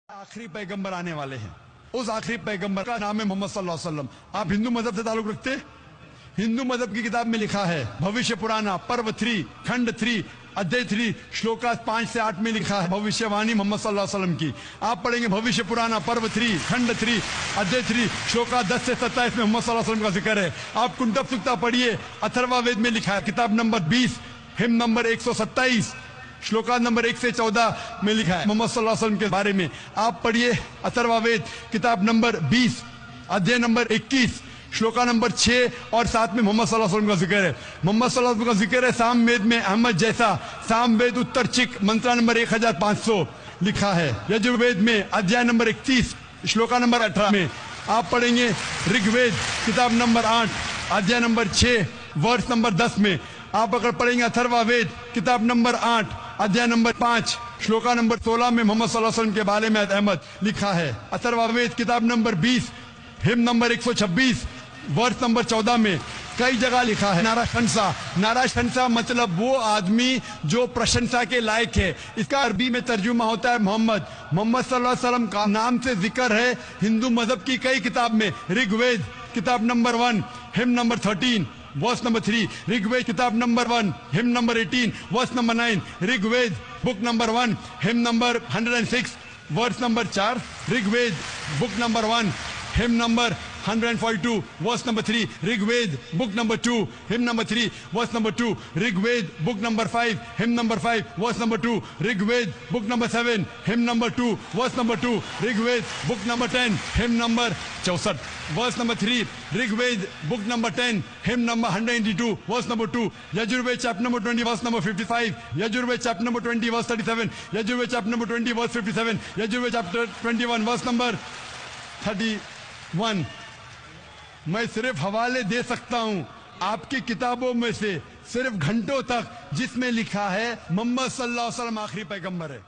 आखिरी पैगंबर आने वाले हैं। उस आखिरी पैगंबर का नाम है मोहम्मद सल्लल्लाहु अलैहि वसल्लम। आप हिंदू मजहब से ताल्लुक रखते? हिंदू मजहब की किताब में लिखा है, भविष्य पुराना पर्व 3 खंड 3 अध्याय 3 श्लोका 5 से 8 में लिखा है भविष्यवाणी मोहम्मद सल्लल्लाहु अलैहि वसल्लम की। आप पढ़ेंगे भविष्य पुराना पर्व 3 खंड 3 अध्याय 3 श्लोका 10 से 27 में मोहम्मद सल्लल्लाहु अलैहि वसल्लम का जिक्र है। आप कुंटब सुक्ता पढ़िए, अथर्वा वेद में लिखा है, किताब number 20 him number 127 shloka number 1 से 14 में लिखा है मोहम्मद सल्लल्लाहु अलैहि वसल्लम के बारे में। आप पढ़िए अथर्वा वेद किताब नंबर 20 अध्याय नंबर 21 श्लोका नंबर 6 और 7 में मोहम्मद सल्लल्लाहु अलैहि वसल्लम का जिक्र है। मोहम्मद सल्लल्लाहु अलैहि वसल्लम का जिक्र है साम वेद में अहमद जैसा, साम वेद उत्तर चिक मंत्रा नंबर 1500 लिखा है। यजुर्वेद में अध्याय नंबर 31 श्लोका नंबर 18 में। आप पढ़ेंगे ऋग्वेद किताब नंबर 8 अध्याय नंबर 6 वर्ष नंबर 10 में। आप अगर पढ़ेंगे अथर्वा वेद किताब नंबर 8 अध्याय नंबर 5 श्लोका नंबर 16 में मोहम्मद सल्लल्लाहु अलैहि वसल्लम के बारे में अहमद लिखा है। अथर्वा वेद किताब नंबर 20 हिम नंबर 126 वर्ष नंबर 14 में कई जगह लिखा है नाराशंसा। नाराशंसा मतलब वो आदमी जो प्रशंसा के लायक है। इसका अरबी में तर्जुमा होता है मोहम्मद। मोहम्मद सल्लल्लाहु अलैहि वसल्लम का नाम से जिक्र है हिंदू मजहब की कई किताब में। ऋग्वेद किताब number 1 hymn number 13 verse number 3, Rigveda किताब number 1 hymn number 18 verse number 9, Rigveda book number 1 hymn number 106 verse number 4, Rigveda book number 1 hymn number 142 verse number 3, Rigveda book number 2 hymn number 3 verse number 2, Rigveda book number 5 hymn number 5 verse number 2, Rigveda book number 7 hymn number 2 verse number 2, Rigveda book number 10 hymn number 64 verse number 3, Rigveda book number 10 hymn number 192 verse number 2, Yajurveda chapter number 20 verse number 55, Yajurveda chapter number 20 verse 37, Yajurveda chapter number 20 verse 57, Yajurveda chapter 21 verse number 31। मैं सिर्फ हवाले दे सकता हूं आपकी किताबों में से सिर्फ घंटों तक, जिसमें लिखा है मोहम्मद सल्लल्लाहु अलैहि वसल्लम आखिरी पैगंबर है।